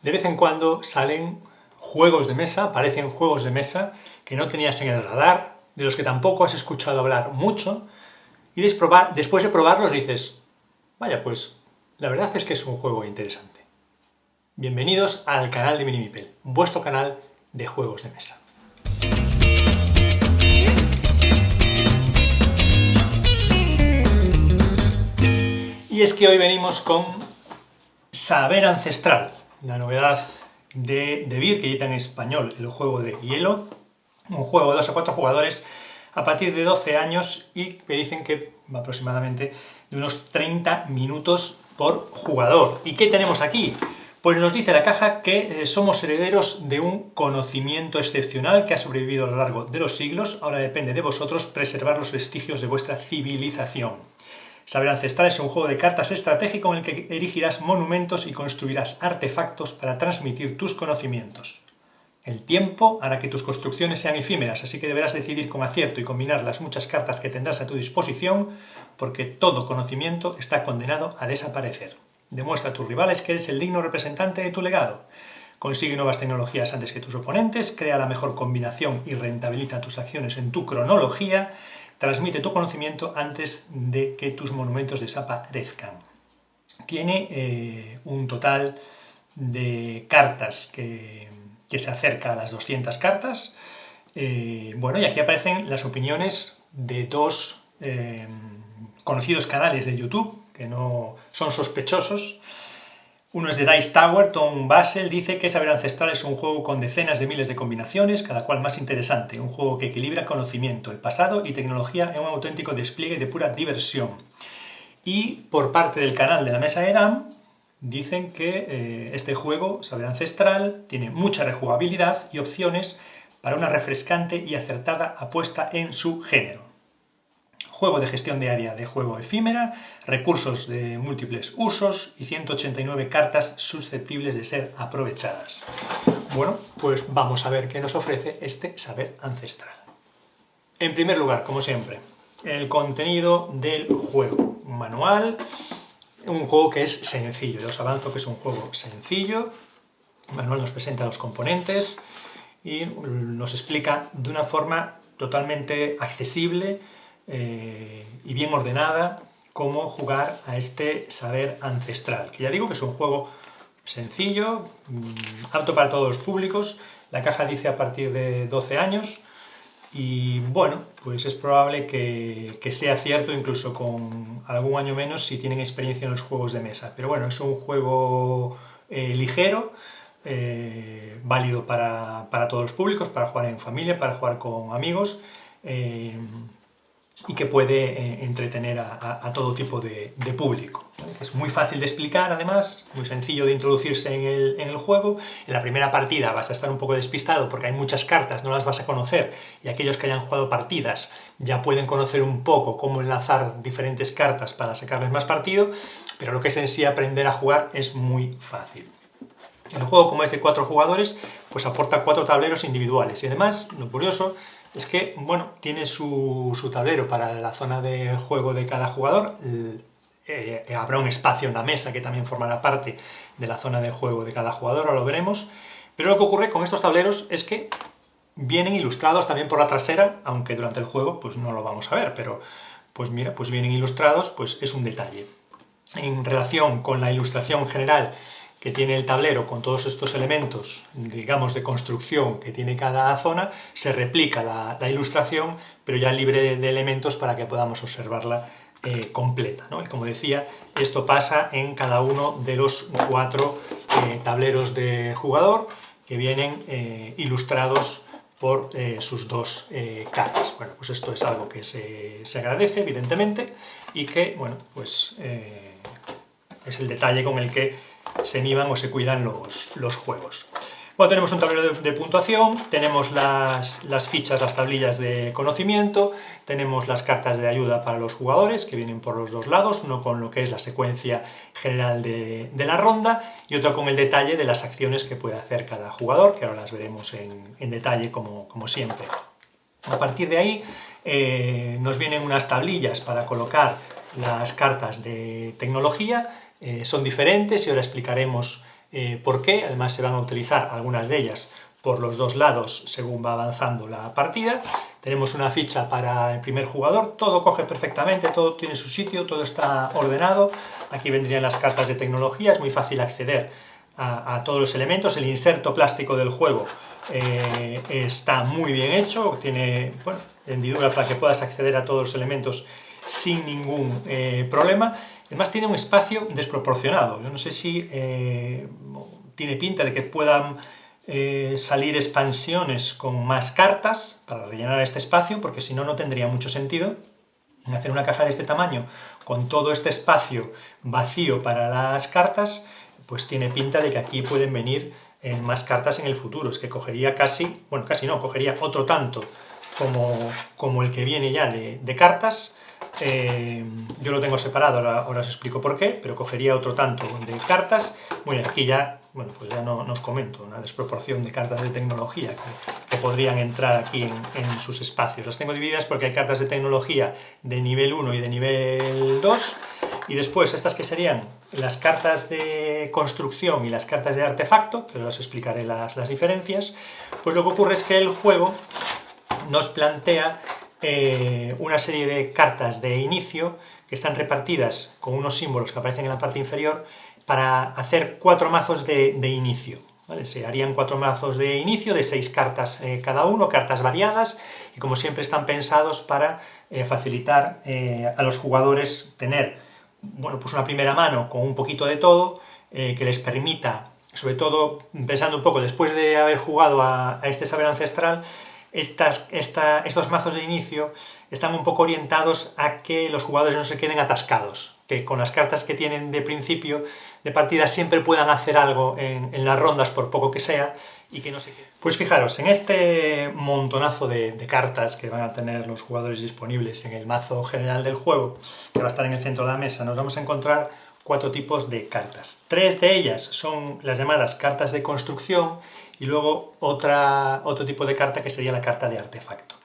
De vez en cuando salen juegos de mesa, aparecen juegos de mesa que no tenías en el radar, de los que tampoco has escuchado hablar mucho, y después de probarlos dices, vaya, pues la verdad es que es un juego interesante. Bienvenidos al canal de Minimipel, vuestro canal de juegos de mesa. Y es que hoy venimos con Saber Ancestral, la novedad de Beer, que edita en español el juego de hielo, un juego de 2 a 4 jugadores a partir de 12 años y me dicen que va aproximadamente de unos 30 minutos por jugador. ¿Y qué tenemos aquí? Pues nos dice la caja que somos herederos de un conocimiento excepcional que ha sobrevivido a lo largo de los siglos. Ahora depende de vosotros preservar los vestigios de vuestra civilización. Saber Ancestral es un juego de cartas estratégico en el que erigirás monumentos y construirás artefactos para transmitir tus conocimientos. El tiempo hará que tus construcciones sean efímeras, así que deberás decidir con acierto y combinar las muchas cartas que tendrás a tu disposición, porque todo conocimiento está condenado a desaparecer. Demuestra a tus rivales que eres el digno representante de tu legado. Consigue nuevas tecnologías antes que tus oponentes, crea la mejor combinación y rentabiliza tus acciones en tu cronología. Transmite tu conocimiento antes de que tus monumentos desaparezcan. Tiene un total de cartas que se acerca a las 200 cartas. Bueno, y aquí aparecen las opiniones de dos conocidos canales de YouTube, que no son sospechosos. Uno es de Dice Tower, Tom Basel, dice que Saber Ancestral es un juego con decenas de miles de combinaciones, cada cual más interesante, un juego que equilibra conocimiento, el pasado y tecnología en un auténtico despliegue de pura diversión. Y por parte del canal de la Mesa de Dan, dicen que este juego, Saber Ancestral, tiene mucha rejugabilidad y opciones para una refrescante y acertada apuesta en su género. Juego de gestión de área de juego efímera, recursos de múltiples usos y 189 cartas susceptibles de ser aprovechadas. Bueno, pues vamos a ver qué nos ofrece este Saber Ancestral. En primer lugar, como siempre, el contenido del juego. Un manual, un juego que es sencillo. Ya os avanzo que es un juego sencillo. El manual nos presenta los componentes y nos explica de una forma totalmente accesible y bien ordenada cómo jugar a este Saber Ancestral, que ya digo que es un juego sencillo, apto para todos los públicos. La caja dice a partir de 12 años y bueno, pues es probable que sea cierto incluso con algún año menos si tienen experiencia en los juegos de mesa, pero bueno, es un juego ligero, válido para todos los públicos, para jugar en familia, para jugar con amigos, y que puede entretener a todo tipo de público. Es muy fácil de explicar, además, muy sencillo de introducirse en el juego. En la primera partida vas a estar un poco despistado porque hay muchas cartas, no las vas a conocer, y aquellos que hayan jugado partidas ya pueden conocer un poco cómo enlazar diferentes cartas para sacarles más partido, pero lo que es en sí aprender a jugar es muy fácil. El juego, como es de 4 jugadores, pues aporta 4 tableros individuales y además, lo curioso es que, bueno, tiene su tablero para la zona de juego de cada jugador. Habrá un espacio en la mesa que también formará parte de la zona de juego de cada jugador, ahora lo veremos. Pero lo que ocurre con estos tableros es que vienen ilustrados también por la trasera, aunque durante el juego pues no lo vamos a ver, pero pues mira, pues vienen ilustrados, pues es un detalle. En relación con la ilustración general que tiene el tablero con todos estos elementos, digamos, de construcción que tiene cada zona, se replica la ilustración, pero ya libre de elementos para que podamos observarla completa, ¿no? Y como decía, esto pasa en cada uno de los 4 tableros de jugador que vienen ilustrados por sus 2 caras. Bueno, pues esto es algo que se agradece, evidentemente, y que, bueno, pues es el detalle con el que se miman o se cuidan los juegos. Bueno, tenemos un tablero de puntuación, tenemos las fichas, las tablillas de conocimiento, tenemos las cartas de ayuda para los jugadores que vienen por los 2 lados, uno con lo que es la secuencia general de la ronda y otro con el detalle de las acciones que puede hacer cada jugador, que ahora las veremos en detalle como siempre. A partir de ahí nos vienen unas tablillas para colocar las cartas de tecnología. Son diferentes y ahora explicaremos por qué. Además se van a utilizar algunas de ellas por los dos lados según va avanzando la partida. Tenemos una ficha para el primer jugador, todo coge perfectamente, todo tiene su sitio, todo está ordenado. Aquí vendrían las cartas de tecnología, es muy fácil acceder a todos los elementos. El inserto plástico del juego está muy bien hecho, tiene hendidura para que puedas acceder a todos los elementos sin ningún problema. Además tiene un espacio desproporcionado. Yo no sé si tiene pinta de que puedan salir expansiones con más cartas para rellenar este espacio, porque si no, no tendría mucho sentido hacer una caja de este tamaño con todo este espacio vacío para las cartas. Pues tiene pinta de que aquí pueden venir más cartas en el futuro. Es que cogería casi, bueno, casi no, cogería otro tanto como el que viene ya de cartas. Yo lo tengo separado, ahora os explico por qué, pero cogería otro tanto de cartas. Bueno, aquí ya, bueno, pues ya no os comento, una desproporción de cartas de tecnología que podrían entrar aquí en sus espacios. Las tengo divididas porque hay cartas de tecnología de nivel 1 y de nivel 2, y después estas que serían las cartas de construcción y las cartas de artefacto, que ahora os explicaré las diferencias. Pues lo que ocurre es que el juego nos plantea una serie de cartas de inicio que están repartidas con unos símbolos que aparecen en la parte inferior para hacer 4 mazos de inicio, ¿vale? Se harían 4 mazos de inicio de 6 cartas cada uno, cartas variadas, y como siempre están pensados para facilitar a los jugadores tener, bueno, pues una primera mano con un poquito de todo, que les permita, sobre todo pensando un poco después de haber jugado a este saber ancestral, estos mazos de inicio están un poco orientados a que los jugadores no se queden atascados, que con las cartas que tienen de principio de partida siempre puedan hacer algo en las rondas, por poco que sea, y que no se queden. Pues fijaros, en este montonazo de cartas que van a tener los jugadores disponibles en el mazo general del juego, que va a estar en el centro de la mesa, nos vamos a encontrar 4 tipos de cartas. 3 de ellas son las llamadas cartas de construcción, y luego otro tipo de carta que sería la carta de artefacto.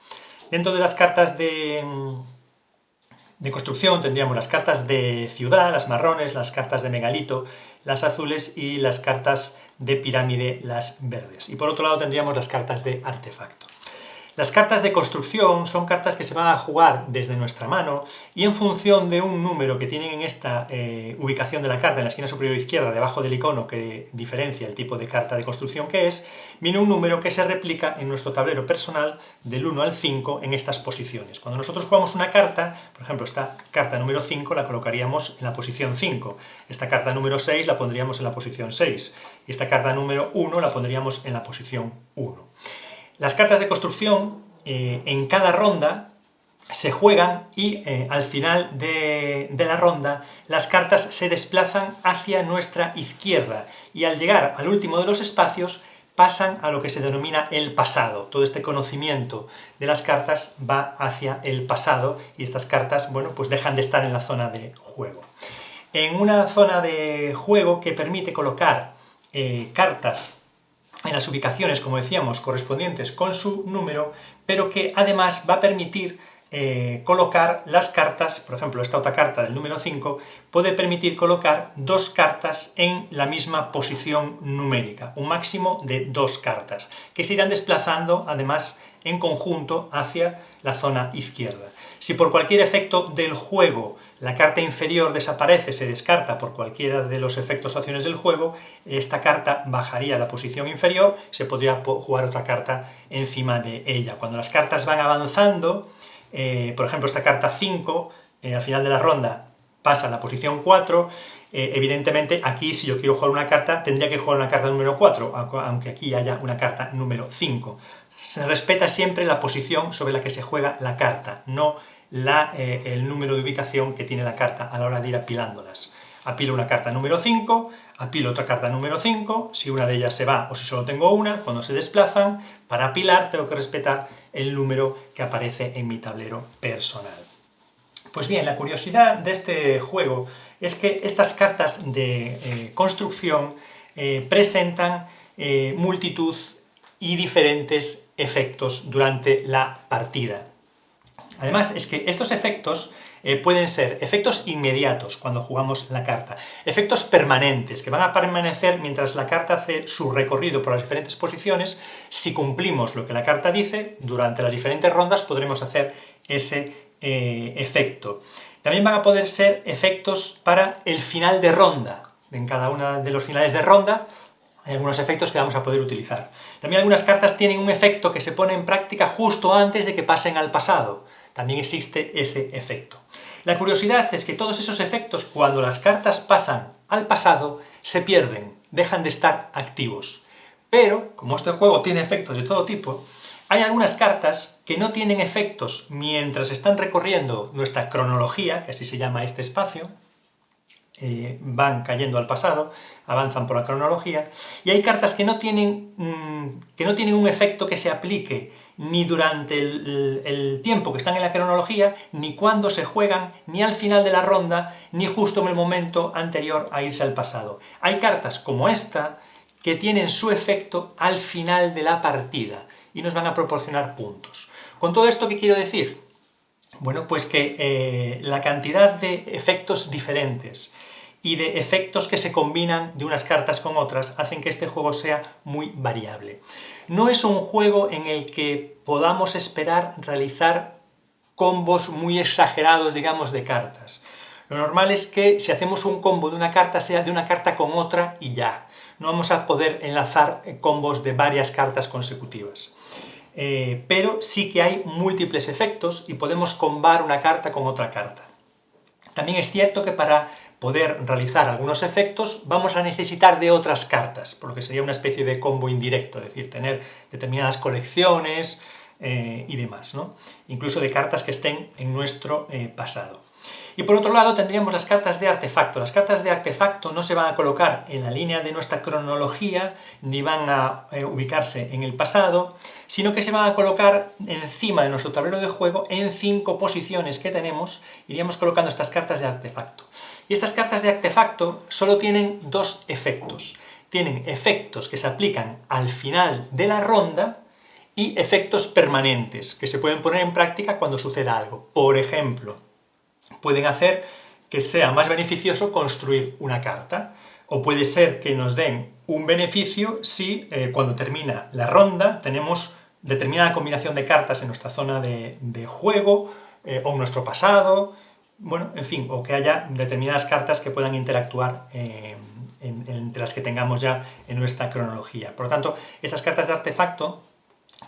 Dentro de las cartas de construcción tendríamos las cartas de ciudad, las marrones, las cartas de megalito, las azules, y las cartas de pirámide, las verdes. Y por otro lado tendríamos las cartas de artefacto. Las cartas de construcción son cartas que se van a jugar desde nuestra mano, y en función de un número que tienen en esta ubicación de la carta, en la esquina superior izquierda, debajo del icono que diferencia el tipo de carta de construcción que es, viene un número que se replica en nuestro tablero personal del 1 al 5 en estas posiciones. Cuando nosotros jugamos una carta, por ejemplo, esta carta número 5 la colocaríamos en la posición 5, esta carta número 6 la pondríamos en la posición 6, y esta carta número 1 la pondríamos en la posición 1. Las cartas de construcción en cada ronda se juegan, y al final de la ronda las cartas se desplazan hacia nuestra izquierda, y al llegar al último de los espacios pasan a lo que se denomina el pasado. Todo este conocimiento de las cartas va hacia el pasado, y estas cartas, bueno, pues dejan de estar en la zona de juego. En una zona de juego que permite colocar cartas en las ubicaciones, como decíamos, correspondientes con su número, pero que además va a permitir colocar las cartas, por ejemplo, esta otra carta del número 5, puede permitir colocar 2 cartas en la misma posición numérica, un máximo de 2 cartas, que se irán desplazando además en conjunto hacia la zona izquierda. Si por cualquier efecto del juego la carta inferior desaparece, se descarta por cualquiera de los efectos o acciones del juego, esta carta bajaría a la posición inferior, se podría jugar otra carta encima de ella. Cuando las cartas van avanzando, por ejemplo esta carta 5, al final de la ronda pasa a la posición 4, evidentemente aquí si yo quiero jugar una carta tendría que jugar una carta número 4, aunque aquí haya una carta número 5. Se respeta siempre la posición sobre la que se juega la carta, no el número de ubicación que tiene la carta a la hora de ir apilándolas. Apilo una carta número 5, apilo otra carta número 5, si una de ellas se va o si solo tengo una, cuando se desplazan, para apilar tengo que respetar el número que aparece en mi tablero personal. Pues bien, la curiosidad de este juego es que estas cartas de construcción presentan multitud y diferentes efectos durante la partida. Además, es que estos efectos pueden ser efectos inmediatos cuando jugamos la carta, efectos permanentes, que van a permanecer mientras la carta hace su recorrido por las diferentes posiciones. Si cumplimos lo que la carta dice, durante las diferentes rondas podremos hacer ese efecto. También van a poder ser efectos para el final de ronda. En cada uno de los finales de ronda hay algunos efectos que vamos a poder utilizar. También algunas cartas tienen un efecto que se pone en práctica justo antes de que pasen al pasado. También existe ese efecto. La curiosidad es que todos esos efectos, cuando las cartas pasan al pasado, se pierden, dejan de estar activos. Pero, como este juego tiene efectos de todo tipo, hay algunas cartas que no tienen efectos mientras están recorriendo nuestra cronología, que así se llama este espacio, van cayendo al pasado, avanzan por la cronología, y hay cartas que no tienen un efecto que se aplique ni durante el tiempo que están en la cronología, ni cuando se juegan, ni al final de la ronda, ni justo en el momento anterior a irse al pasado. Hay cartas como esta que tienen su efecto al final de la partida y nos van a proporcionar puntos. ¿Con todo esto qué quiero decir? Bueno, pues que la cantidad de efectos diferentes y de efectos que se combinan de unas cartas con otras hacen que este juego sea muy variable. No es un juego en el que podamos esperar realizar combos muy exagerados, digamos, de cartas. Lo normal es que si hacemos un combo de una carta, sea de una carta con otra y ya. No vamos a poder enlazar combos de varias cartas consecutivas. Pero sí que hay múltiples efectos y podemos combar una carta con otra carta. También es cierto que para poder realizar algunos efectos vamos a necesitar de otras cartas, por lo que sería una especie de combo indirecto, es decir, tener determinadas colecciones y demás, ¿no? Incluso de cartas que estén en nuestro pasado. Y por otro lado tendríamos las cartas de artefacto. Las cartas de artefacto no se van a colocar en la línea de nuestra cronología, ni van a ubicarse en el pasado, sino que se van a colocar encima de nuestro tablero de juego en 5 posiciones que tenemos. Iríamos colocando estas cartas de artefacto. Y estas cartas de artefacto solo tienen 2 efectos. Tienen efectos que se aplican al final de la ronda y efectos permanentes que se pueden poner en práctica cuando suceda algo. Por ejemplo, pueden hacer que sea más beneficioso construir una carta, o puede ser que nos den un beneficio si cuando termina la ronda tenemos determinada combinación de cartas en nuestra zona de juego o en nuestro pasado, bueno, en fin, o que haya determinadas cartas que puedan interactuar entre las que tengamos ya en nuestra cronología. Por lo tanto, estas cartas de artefacto,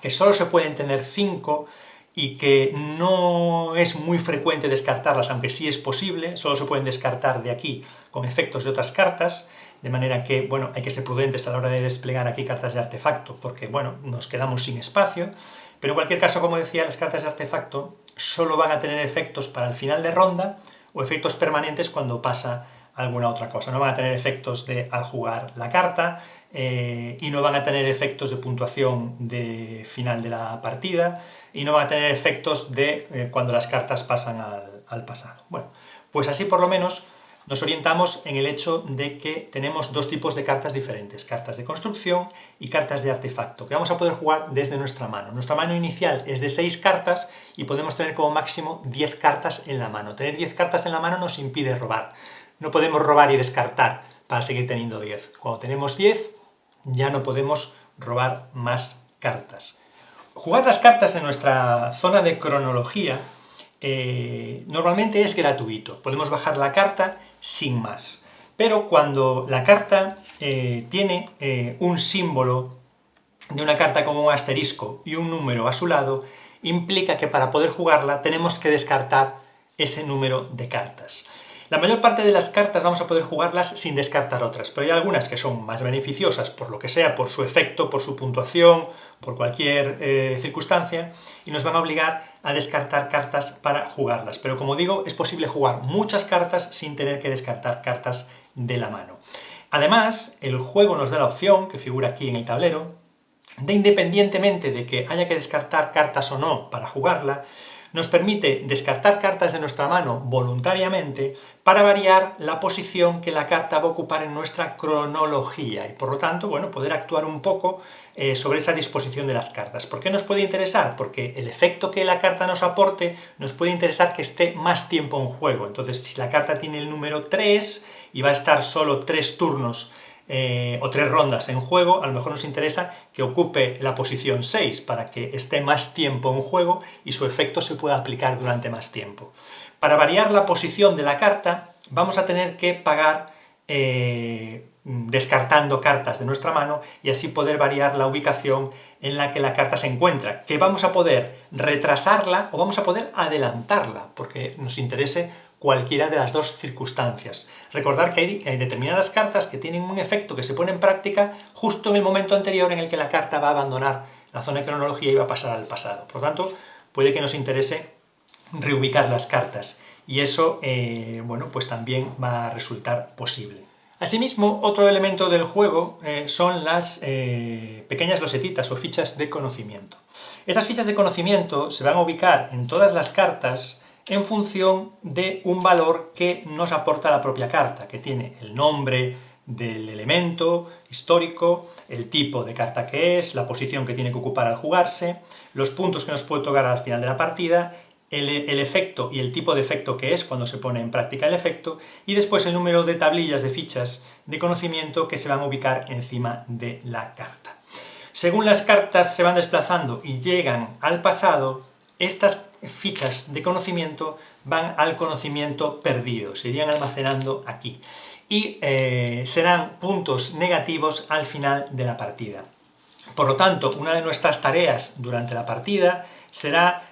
que solo se pueden tener 5, y que no es muy frecuente descartarlas, aunque sí es posible, solo se pueden descartar de aquí con efectos de otras cartas, de manera que, bueno, hay que ser prudentes a la hora de desplegar aquí cartas de artefacto, porque, bueno, nos quedamos sin espacio, pero en cualquier caso, como decía, las cartas de artefacto solo van a tener efectos para el final de ronda o efectos permanentes cuando pasa alguna otra cosa. No van a tener efectos de al jugar la carta y no van a tener efectos de puntuación de final de la partida y no van a tener efectos de cuando las cartas pasan al pasado. Bueno, pues así por lo menos nos orientamos en el hecho de que tenemos 2 tipos de cartas diferentes, cartas de construcción y cartas de artefacto, que vamos a poder jugar desde nuestra mano. Nuestra mano inicial es de 6 cartas y podemos tener como máximo 10 cartas en la mano. Tener 10 cartas en la mano nos impide robar. No podemos robar y descartar para seguir teniendo 10. Cuando tenemos 10, ya no podemos robar más cartas. Jugar las cartas en nuestra zona de cronología normalmente es gratuito. Podemos bajar la carta sin más. Pero cuando la carta tiene un símbolo de una carta como un asterisco y un número a su lado, implica que para poder jugarla tenemos que descartar ese número de cartas. La mayor parte de las cartas vamos a poder jugarlas sin descartar otras, pero hay algunas que son más beneficiosas por lo que sea, por su efecto, por su puntuación, por cualquier circunstancia, y nos van a obligar a descartar cartas para jugarlas. Pero como digo, es posible jugar muchas cartas sin tener que descartar cartas de la mano. Además, el juego nos da la opción, que figura aquí en el tablero, de independientemente de que haya que descartar cartas o no para jugarla, nos permite descartar cartas de nuestra mano voluntariamente para variar la posición que la carta va a ocupar en nuestra cronología y por lo tanto, bueno, poder actuar un poco sobre esa disposición de las cartas. ¿Por qué nos puede interesar? Porque el efecto que la carta nos aporte nos puede interesar que esté más tiempo en juego. Entonces, si la carta tiene el número 3 y va a estar solo 3 turnos o 3 rondas en juego, a lo mejor nos interesa que ocupe la posición 6 para que esté más tiempo en juego y su efecto se pueda aplicar durante más tiempo. Para variar la posición de la carta vamos a tener que pagar descartando cartas de nuestra mano y así poder variar la ubicación en la que la carta se encuentra, que vamos a poder retrasarla o vamos a poder adelantarla, porque nos interese cualquiera de las dos circunstancias. Recordar que hay determinadas cartas que tienen un efecto que se pone en práctica justo en el momento anterior en el que la carta va a abandonar la zona de cronología y va a pasar al pasado. Por lo tanto, puede que nos interese reubicar las cartas y eso, bueno, pues también va a resultar posible. Asimismo, otro elemento del juego son las pequeñas losetitas o fichas de conocimiento. Estas fichas de conocimiento se van a ubicar en todas las cartas en función de un valor que nos aporta la propia carta, que tiene el nombre del elemento histórico, el tipo de carta que es, la posición que tiene que ocupar al jugarse, los puntos que nos puede tocar al final de la partida, el efecto y el tipo de efecto que es cuando se pone en práctica el efecto, y después el número de tablillas de fichas de conocimiento que se van a ubicar encima de la carta. Según las cartas se van desplazando y llegan al pasado, estas fichas de conocimiento van al conocimiento perdido, se irían almacenando aquí, y serán puntos negativos al final de la partida. Por lo tanto, una de nuestras tareas durante la partida será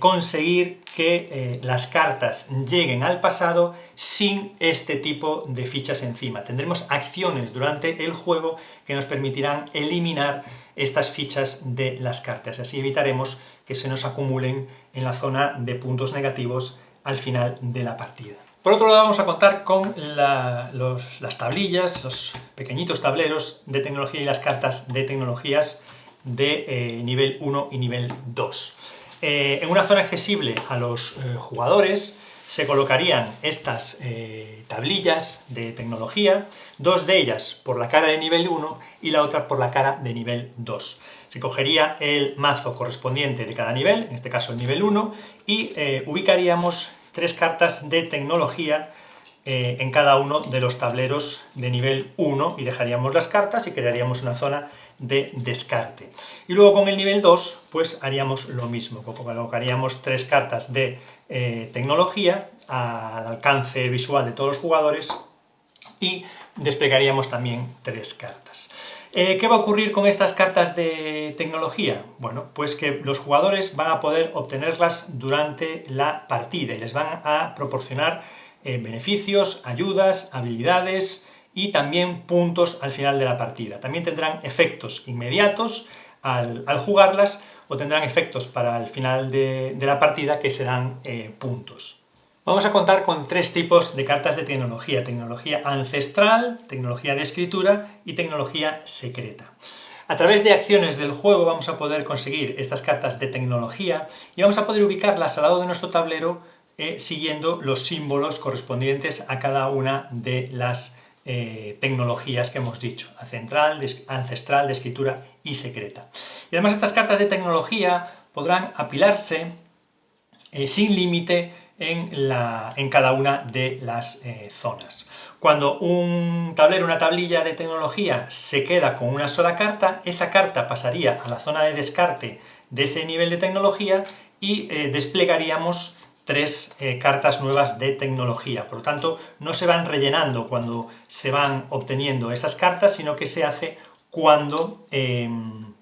conseguir que las cartas lleguen al pasado sin este tipo de fichas encima. Tendremos acciones durante el juego que nos permitirán eliminar estas fichas de las cartas. Así evitaremos que se nos acumulen en la zona de puntos negativos al final de la partida. Por otro lado, vamos a contar con las tablillas, los pequeñitos tableros de tecnología y las cartas de tecnologías de nivel 1 y nivel 2. En una zona accesible a los jugadores se colocarían estas tablillas de tecnología, dos de ellas por la cara de nivel 1 y la otra por la cara de nivel 2. Se cogería el mazo correspondiente de cada nivel, en este caso el nivel 1, y ubicaríamos 3 cartas de tecnología en cada uno de los tableros de nivel 1 y dejaríamos las cartas y crearíamos una zona de descarte. Y luego con el nivel 2 pues haríamos lo mismo, colocaríamos 3 cartas de tecnología al alcance visual de todos los jugadores y desplegaríamos también 3 cartas. ¿Qué va a ocurrir con estas cartas de tecnología? Bueno, pues que los jugadores van a poder obtenerlas durante la partida y les van a proporcionar beneficios, ayudas, habilidades y también puntos al final de la partida. También tendrán efectos inmediatos al jugarlas o tendrán efectos para el final de la partida que serán puntos. Vamos a contar con 3 tipos de cartas de tecnología: tecnología ancestral, tecnología de escritura y tecnología secreta. A través de acciones del juego vamos a poder conseguir estas cartas de tecnología y vamos a poder ubicarlas al lado de nuestro tablero siguiendo los símbolos correspondientes a cada una de las tecnologías que hemos dicho: ancestral, de escritura y secreta. Y además estas cartas de tecnología podrán apilarse sin límite en cada una de las zonas. Cuando un tablero, una tablilla de tecnología se queda con una sola carta, esa carta pasaría a la zona de descarte de ese nivel de tecnología y desplegaríamos 3 cartas nuevas de tecnología. Por lo tanto, no se van rellenando cuando se van obteniendo esas cartas, sino que se hace cuando una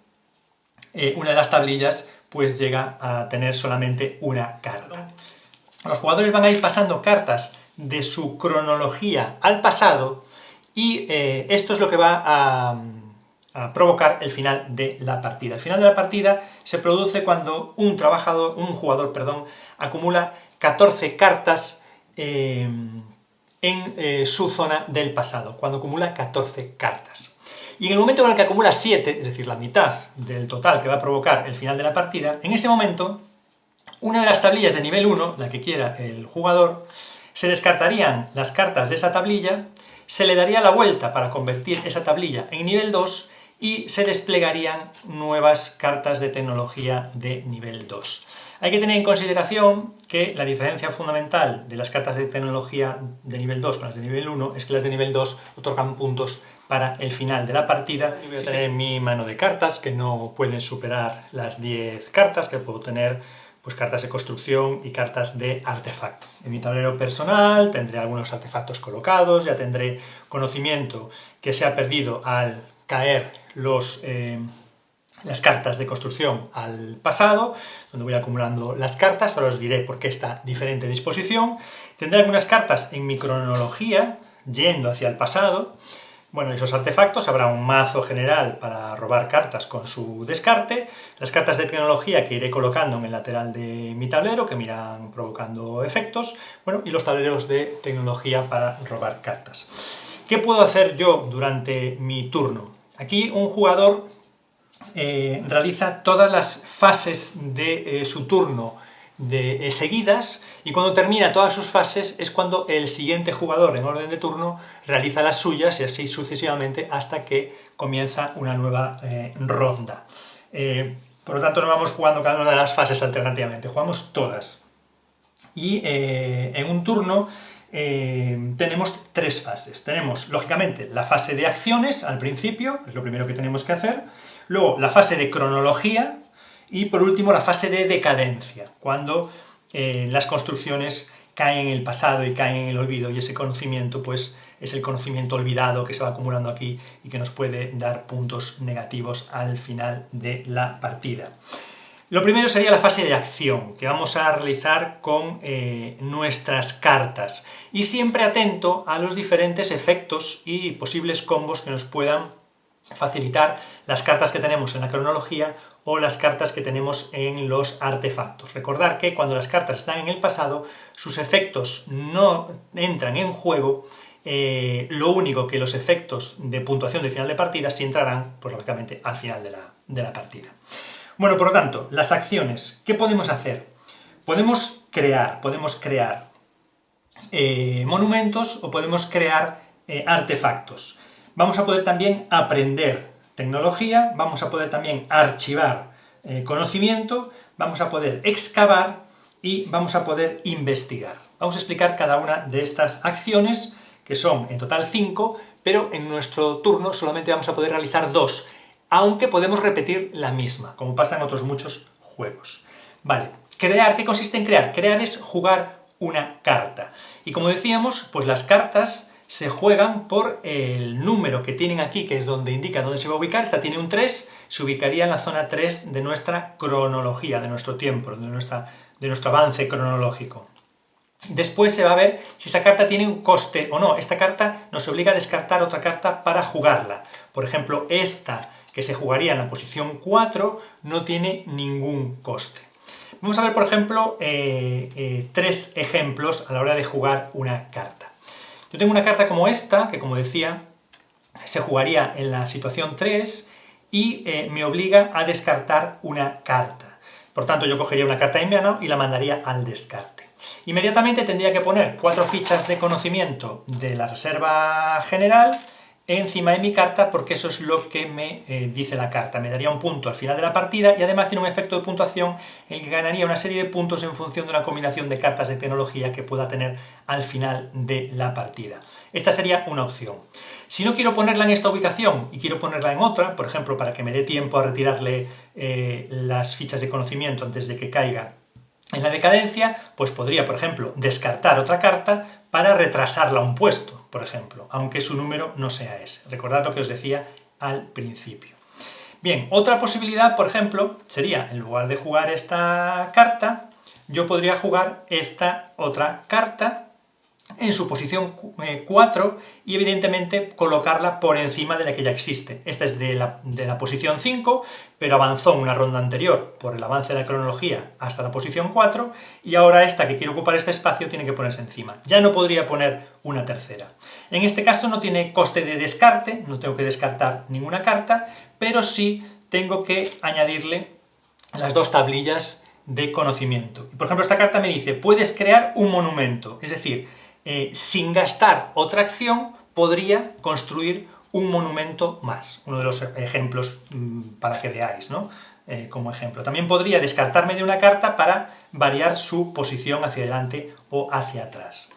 de las tablillas pues llega a tener solamente una carta. Los jugadores van a ir pasando cartas de su cronología al pasado y esto es lo que va a provocar el final de la partida. El final de la partida se produce cuando un jugador, acumula 14 cartas en su zona del pasado, cuando acumula 14 cartas. Y en el momento en el que acumula 7, es decir, la mitad del total que va a provocar el final de la partida, en ese momento Una de las tablillas de nivel 1, la que quiera el jugador, se descartarían las cartas de esa tablilla, se le daría la vuelta para convertir esa tablilla en nivel 2 y se desplegarían nuevas cartas de tecnología de nivel 2. Hay que tener en consideración que la diferencia fundamental de las cartas de tecnología de nivel 2 con las de nivel 1 es que las de nivel 2 otorgan puntos para el final de la partida. Voy a tener mi mano de cartas que no pueden superar las 10 cartas, que puedo tener pues cartas de construcción y cartas de artefacto. En mi tablero personal tendré algunos artefactos colocados, ya tendré conocimiento que se ha perdido al caer las cartas de construcción al pasado, donde voy acumulando las cartas. Ahora os diré por qué esta diferente disposición. Tendré algunas cartas en mi cronología, yendo hacia el pasado. Bueno, esos artefactos, habrá un mazo general para robar cartas con su descarte, las cartas de tecnología que iré colocando en el lateral de mi tablero, que me irán provocando efectos, bueno, y los tableros de tecnología para robar cartas. ¿Qué puedo hacer yo durante mi turno? Aquí un jugador realiza todas las fases de su turno seguidas, y cuando termina todas sus fases es cuando el siguiente jugador en orden de turno realiza las suyas, y así sucesivamente hasta que comienza una nueva ronda. Por lo tanto no vamos jugando cada una de las fases alternativamente, jugamos todas. Y en un turno tenemos 3 fases. Tenemos, lógicamente, la fase de acciones al principio, es lo primero que tenemos que hacer. Luego, la fase de cronología. Y, por último, la fase de decadencia, cuando las construcciones caen en el pasado y caen en el olvido, y ese conocimiento, pues, es el conocimiento olvidado que se va acumulando aquí y que nos puede dar puntos negativos al final de la partida. Lo primero sería la fase de acción, que vamos a realizar con nuestras cartas, y siempre atento a los diferentes efectos y posibles combos que nos puedan facilitar las cartas que tenemos en la cronología o las cartas que tenemos en los artefactos. Recordar que cuando las cartas están en el pasado, sus efectos no entran en juego. Lo único que los efectos de puntuación de final de partida sí entrarán, pues lógicamente, al final de la partida. Bueno, por lo tanto, las acciones, ¿qué podemos hacer? Podemos crear monumentos o podemos crear artefactos. Vamos a poder también aprender tecnología, vamos a poder también archivar conocimiento, vamos a poder excavar y vamos a poder investigar. Vamos a explicar cada una de estas acciones, que son en total 5, pero en nuestro turno solamente vamos a poder realizar 2, aunque podemos repetir la misma, como pasa en otros muchos juegos. Vale, crear, ¿qué consiste en crear? Crear es jugar una carta. Y como decíamos, pues las cartas se juegan por el número que tienen aquí, que es donde indica dónde se va a ubicar. Esta tiene un 3, se ubicaría en la zona 3 de nuestra cronología, de nuestro tiempo, de nuestro avance cronológico. Después se va a ver si esa carta tiene un coste o no. Esta carta nos obliga a descartar otra carta para jugarla. Por ejemplo, esta, que se jugaría en la posición 4, no tiene ningún coste. Vamos a ver, por ejemplo, 3 ejemplos a la hora de jugar una carta. Yo tengo una carta como esta, que como decía, se jugaría en la situación 3 y me obliga a descartar una carta. Por tanto, yo cogería una carta en mano y la mandaría al descarte. Inmediatamente tendría que poner 4 fichas de conocimiento de la reserva general encima de mi carta, porque eso es lo que me dice la carta. Me daría un punto al final de la partida y además tiene un efecto de puntuación en el que ganaría una serie de puntos en función de una combinación de cartas de tecnología que pueda tener al final de la partida. Esta sería una opción. Si no quiero ponerla en esta ubicación y quiero ponerla en otra, por ejemplo, para que me dé tiempo a retirarle las fichas de conocimiento antes de que caiga en la decadencia, pues podría, por ejemplo, descartar otra carta para retrasarla un puesto, por ejemplo, aunque su número no sea ese. Recordad lo que os decía al principio. Bien, otra posibilidad, por ejemplo, sería, en lugar de jugar esta carta, yo podría jugar esta otra carta en su posición 4 y evidentemente colocarla por encima de la que ya existe. Esta es de la posición 5, pero avanzó en una ronda anterior por el avance de la cronología hasta la posición 4, y ahora esta que quiere ocupar este espacio tiene que ponerse encima. Ya no podría poner una tercera. En este caso no tiene coste de descarte, no tengo que descartar ninguna carta, pero sí tengo que añadirle las 2 tablillas de conocimiento. Por ejemplo, esta carta me dice, puedes crear un monumento, es decir, sin gastar otra acción podría construir un monumento más. Uno de los ejemplos para que veáis, ¿no? Como ejemplo. También podría descartarme de una carta para variar su posición hacia adelante o hacia atrás.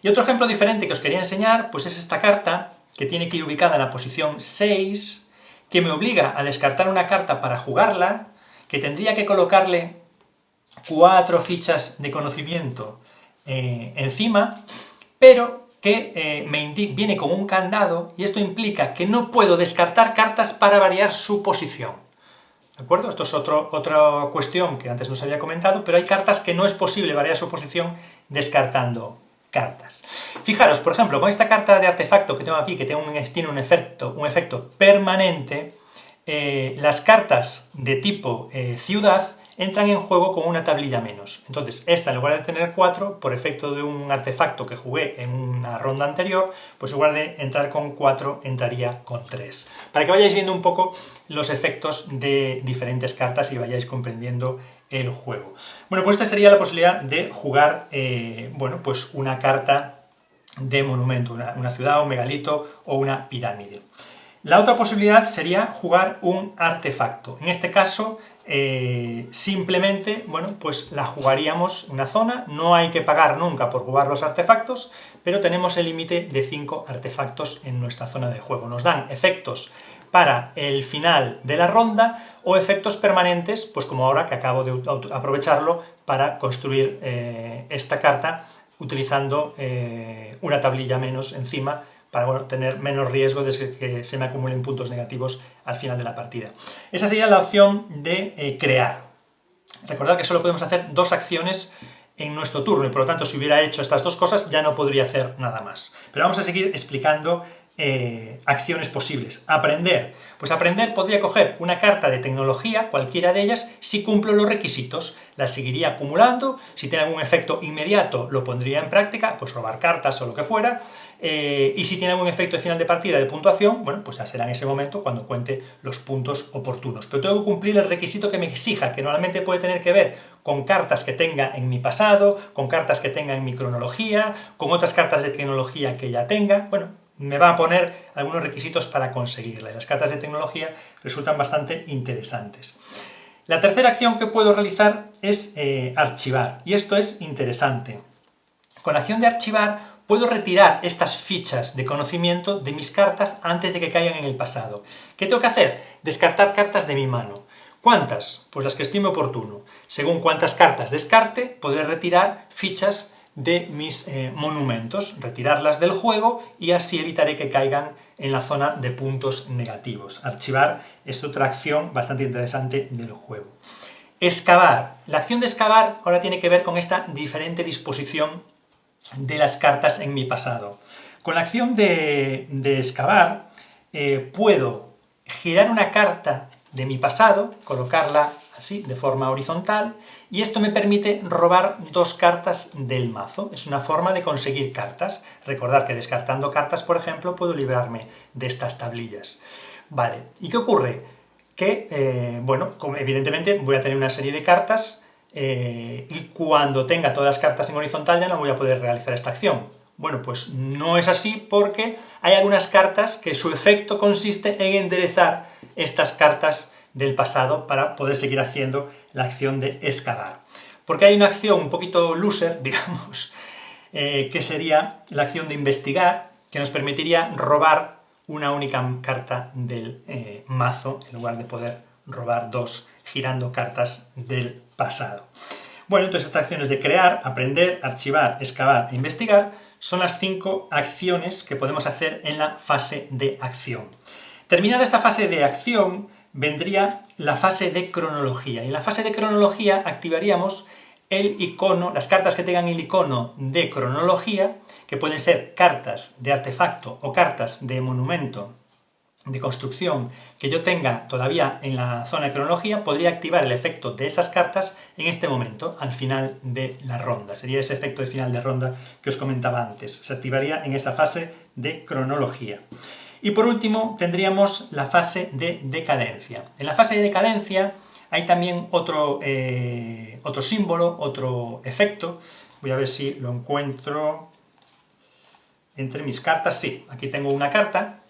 Y otro ejemplo diferente que os quería enseñar, pues es esta carta, que tiene que ir ubicada en la posición 6, que me obliga a descartar una carta para jugarla, que tendría que colocarle 4 fichas de conocimiento encima, pero que viene con un candado, y esto implica que no puedo descartar cartas para variar su posición. ¿De acuerdo? Esto es otra cuestión que antes nos había comentado, pero hay cartas que no es posible variar su posición descartando cartas. Fijaros, por ejemplo, con esta carta de artefacto que tengo aquí, que tiene un efecto permanente, las cartas de tipo ciudad entran en juego con una tablilla menos. Entonces, esta en lugar de tener 4, por efecto de un artefacto que jugué en una ronda anterior, pues en lugar de entrar con 4, entraría con 3. Para que vayáis viendo un poco los efectos de diferentes cartas y vayáis comprendiendo el juego. Bueno, pues esta sería la posibilidad de jugar, bueno, pues una carta de monumento, una ciudad, un megalito o una pirámide. La otra posibilidad sería jugar un artefacto. En este caso, simplemente, bueno, pues la jugaríamos una zona, no hay que pagar nunca por jugar los artefactos, pero tenemos el límite de 5 artefactos en nuestra zona de juego. Nos dan efectos para el final de la ronda o efectos permanentes, pues como ahora que acabo de aprovecharlo para construir esta carta utilizando una tablilla menos encima para, bueno, tener menos riesgo de que se me acumulen puntos negativos al final de la partida. Esa sería la opción de crear. Recordad que solo podemos hacer 2 acciones en nuestro turno y por lo tanto si hubiera hecho estas 2 cosas ya no podría hacer nada más. Pero vamos a seguir explicando acciones posibles. Aprender. Pues aprender podría coger una carta de tecnología, cualquiera de ellas, si cumplo los requisitos. La seguiría acumulando, si tiene algún efecto inmediato lo pondría en práctica, pues robar cartas o lo que fuera, y si tiene algún efecto de final de partida de puntuación, bueno, pues ya será en ese momento cuando cuente los puntos oportunos. Pero tengo que cumplir el requisito que me exija, que normalmente puede tener que ver con cartas que tenga en mi pasado, con cartas que tenga en mi cronología, con otras cartas de tecnología que ya tenga, bueno, me va a poner algunos requisitos para conseguirla. Y las cartas de tecnología resultan bastante interesantes. La tercera acción que puedo realizar es archivar, y esto es interesante. Con la acción de archivar puedo retirar estas fichas de conocimiento de mis cartas antes de que caigan en el pasado. ¿Qué tengo que hacer? Descartar cartas de mi mano. ¿Cuántas? Pues las que estime oportuno. Según cuántas cartas descarte, podré retirar fichas de mis monumentos, retirarlas del juego y así evitaré que caigan en la zona de puntos negativos. Archivar es otra acción bastante interesante del juego. Excavar. La acción de excavar ahora tiene que ver con esta diferente disposición de las cartas en mi pasado. Con la acción de excavar puedo girar una carta de mi pasado, colocarla así, de forma horizontal, y esto me permite robar 2 cartas del mazo. Es una forma de conseguir cartas. Recordad que descartando cartas, por ejemplo, puedo librarme de estas tablillas. Vale, ¿y qué ocurre? Que, bueno, evidentemente voy a tener una serie de cartas y cuando tenga todas las cartas en horizontal ya no voy a poder realizar esta acción. Bueno, pues no es así porque hay algunas cartas que su efecto consiste en enderezar estas cartas del pasado para poder seguir haciendo la acción de excavar. Porque hay una acción un poquito loser, digamos, que sería la acción de investigar, que nos permitiría robar una única carta del mazo, en lugar de poder robar 2 girando cartas del pasado. Bueno, entonces estas acciones de crear, aprender, archivar, excavar e investigar son las 5 acciones que podemos hacer en la fase de acción. Terminada esta fase de acción, vendría la fase de cronología. Y en la fase de cronología activaríamos el icono, las cartas que tengan el icono de cronología, que pueden ser cartas de artefacto o cartas de monumento de construcción que yo tenga todavía en la zona de cronología, podría activar el efecto de esas cartas en este momento, al final de la ronda. Sería ese efecto de final de ronda que os comentaba antes. Se activaría en esta fase de cronología. Y por último tendríamos la fase de decadencia. En la fase de decadencia Hay también otro símbolo, otro efecto. Voy a ver si lo encuentro entre mis cartas. Sí, aquí tengo una carta.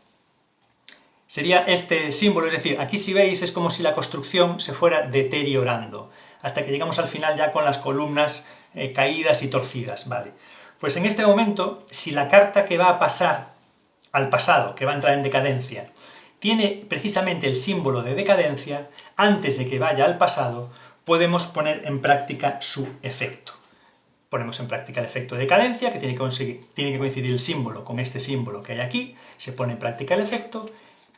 Sería este símbolo, es decir, aquí si veis es como si la construcción se fuera deteriorando, hasta que llegamos al final ya con las columnas caídas y torcidas, ¿vale? Pues en este momento, si la carta que va a pasar al pasado, que va a entrar en decadencia, tiene precisamente el símbolo de decadencia, antes de que vaya al pasado, podemos poner en práctica su efecto. Ponemos en práctica el efecto de decadencia, que tiene que coincidir el símbolo con este símbolo que hay aquí, se pone en práctica el efecto,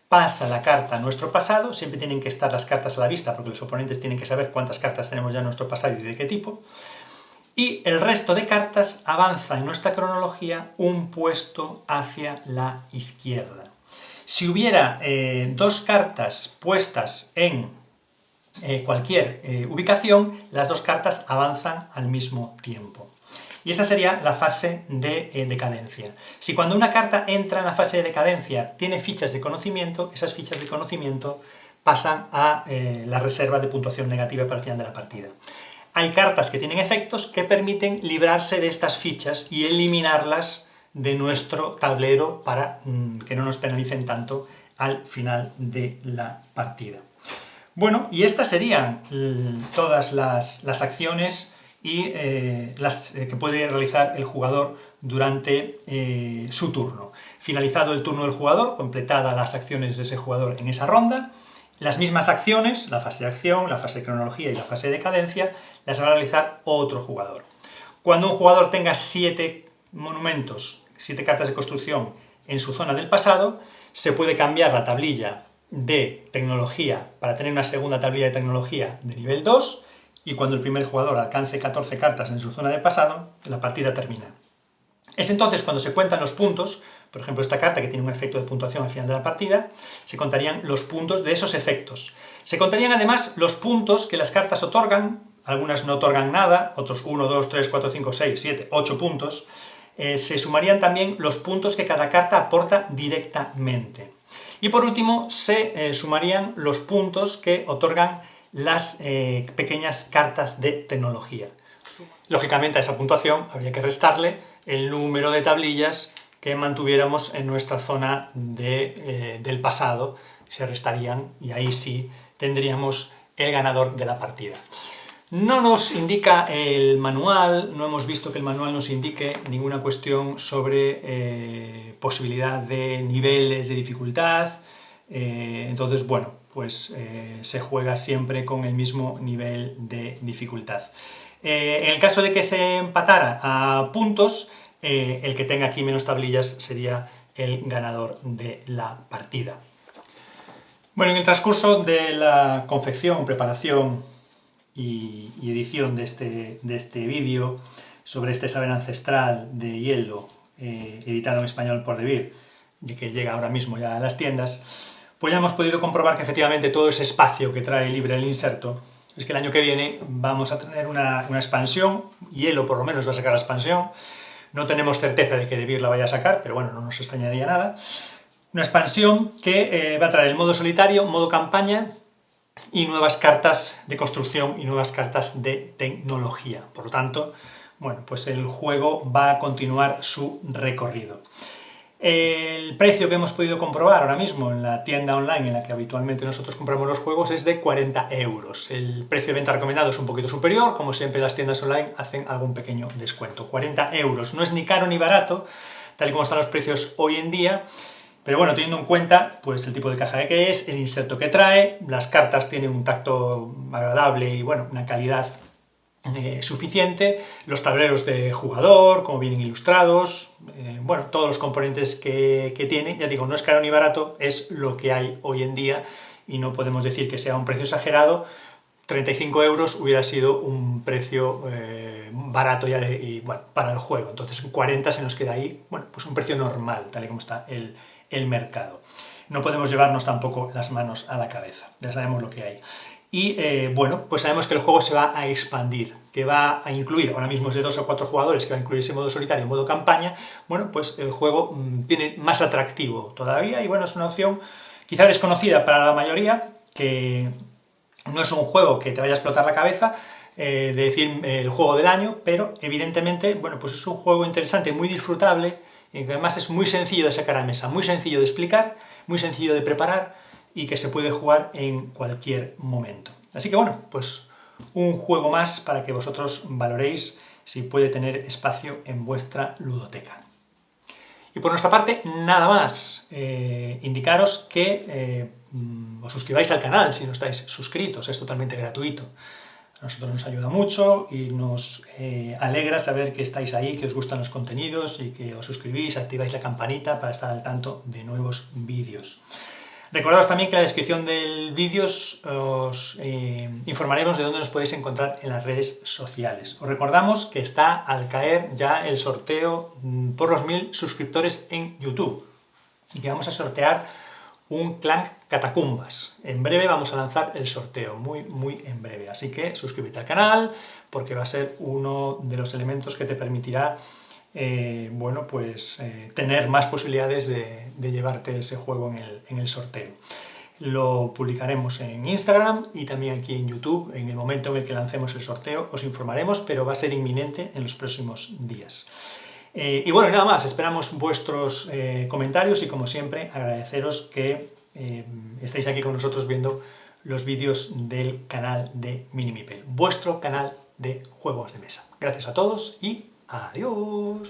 pasa la carta a nuestro pasado, siempre tienen que estar las cartas a la vista, porque los oponentes tienen que saber cuántas cartas tenemos ya en nuestro pasado y de qué tipo, y el resto de cartas avanza en nuestra cronología un puesto hacia la izquierda. Si hubiera dos cartas puestas en cualquier ubicación, las dos cartas avanzan al mismo tiempo. Y esa sería la fase de decadencia. Si cuando una carta entra en la fase de decadencia tiene fichas de conocimiento, esas fichas de conocimiento pasan a la reserva de puntuación negativa para el final de la partida. Hay cartas que tienen efectos que permiten librarse de estas fichas y eliminarlas de nuestro tablero para que no nos penalicen tanto al final de la partida. Bueno, y estas serían todas las acciones y las que puede realizar el jugador durante su turno. Finalizado el turno del jugador, completadas las acciones de ese jugador en esa ronda, las mismas acciones, la fase de acción, la fase de cronología y la fase de decadencia, las va a realizar otro jugador. Cuando un jugador tenga 7 monumentos, 7 cartas de construcción en su zona del pasado, se puede cambiar la tablilla de tecnología para tener una segunda tablilla de tecnología de nivel 2, y cuando el primer jugador alcance 14 cartas en su zona de pasado, la partida termina. Es entonces cuando se cuentan los puntos, por ejemplo esta carta que tiene un efecto de puntuación al final de la partida, se contarían los puntos de esos efectos. Se contarían además los puntos que las cartas otorgan, algunas no otorgan nada, otros 1, 2, 3, 4, 5, 6, 7, 8 puntos. Se sumarían también los puntos que cada carta aporta directamente. Y por último se sumarían los puntos que otorgan las pequeñas cartas de tecnología. Lógicamente a esa puntuación habría que restarle el número de tablillas que mantuviéramos en nuestra zona del pasado, se restarían y ahí sí tendríamos el ganador de la partida. No nos indica el manual, no hemos visto que el manual nos indique ninguna cuestión sobre posibilidad de niveles de dificultad, entonces bueno, pues se juega siempre con el mismo nivel de dificultad. En el caso de que se empatara a puntos, el que tenga aquí menos tablillas sería el ganador de la partida. Bueno, en el transcurso de la confección, preparación y edición de este vídeo sobre este saber ancestral de hielo, editado en español por Devir, y que llega ahora mismo ya a las tiendas, pues ya hemos podido comprobar que efectivamente todo ese espacio que trae libre el inserto, es que el año que viene vamos a tener una expansión, Hielo por lo menos va a sacar la expansión, no tenemos certeza de que Devir la vaya a sacar, pero bueno, no nos extrañaría nada. Una expansión que va a traer el modo solitario, modo campaña y nuevas cartas de construcción y nuevas cartas de tecnología. Por lo tanto, bueno, pues el juego va a continuar su recorrido. El precio que hemos podido comprobar ahora mismo en la tienda online en la que habitualmente nosotros compramos los juegos es de 40 euros. El precio de venta recomendado es un poquito superior, como siempre las tiendas online hacen algún pequeño descuento. 40 euros, no es ni caro ni barato, tal y como están los precios hoy en día, pero bueno, teniendo en cuenta pues el tipo de caja que es, el inserto que trae, las cartas tienen un tacto agradable y bueno, una calidad suficiente, los tableros de jugador, como vienen ilustrados, bueno, todos los componentes que tiene, ya digo, no es caro ni barato, es lo que hay hoy en día y no podemos decir que sea un precio exagerado. 35 euros hubiera sido un precio barato ya bueno, para el juego, entonces 40 se nos queda ahí, bueno, pues un precio normal, tal y como está el mercado. No podemos llevarnos tampoco las manos a la cabeza, ya sabemos lo que hay. Y bueno, pues sabemos que el juego se va a expandir, que va a incluir, ahora mismo es de 2 a 4 jugadores, que va a incluir ese modo solitario, modo campaña, bueno, pues el juego tiene más atractivo todavía y bueno, es una opción quizá desconocida para la mayoría, que No es un juego que te vaya a explotar la cabeza, de decir el juego del año, pero evidentemente, bueno, pues es un juego interesante, muy disfrutable, y que además es muy sencillo de sacar a mesa, muy sencillo de explicar, muy sencillo de preparar y que se puede jugar en cualquier momento. Así que bueno, pues un juego más para que vosotros valoréis si puede tener espacio en vuestra ludoteca. Y por nuestra parte, nada más. Indicaros que os suscribáis al canal si no estáis suscritos, es totalmente gratuito. A nosotros nos ayuda mucho y nos alegra saber que estáis ahí, que os gustan los contenidos y que os suscribís, activáis la campanita para estar al tanto de nuevos vídeos. Recordaos también que en la descripción del vídeo os informaremos de dónde nos podéis encontrar en las redes sociales. Os recordamos que está al caer ya el sorteo por los 1000 suscriptores en YouTube y que vamos a sortear un Clank Catacumbas. En breve vamos a lanzar el sorteo, muy en breve. Así que suscríbete al canal porque va a ser uno de los elementos que te permitirá bueno, pues tener más posibilidades de llevarte ese juego en el sorteo. Lo publicaremos en Instagram y también aquí en YouTube. En el momento en el que lancemos el sorteo os informaremos, pero va a ser inminente en los próximos días. Y bueno, nada más, esperamos vuestros comentarios y como siempre agradeceros que estéis aquí con nosotros viendo los vídeos del canal de Minimipel, vuestro canal de juegos de mesa. Gracias a todos y adiós.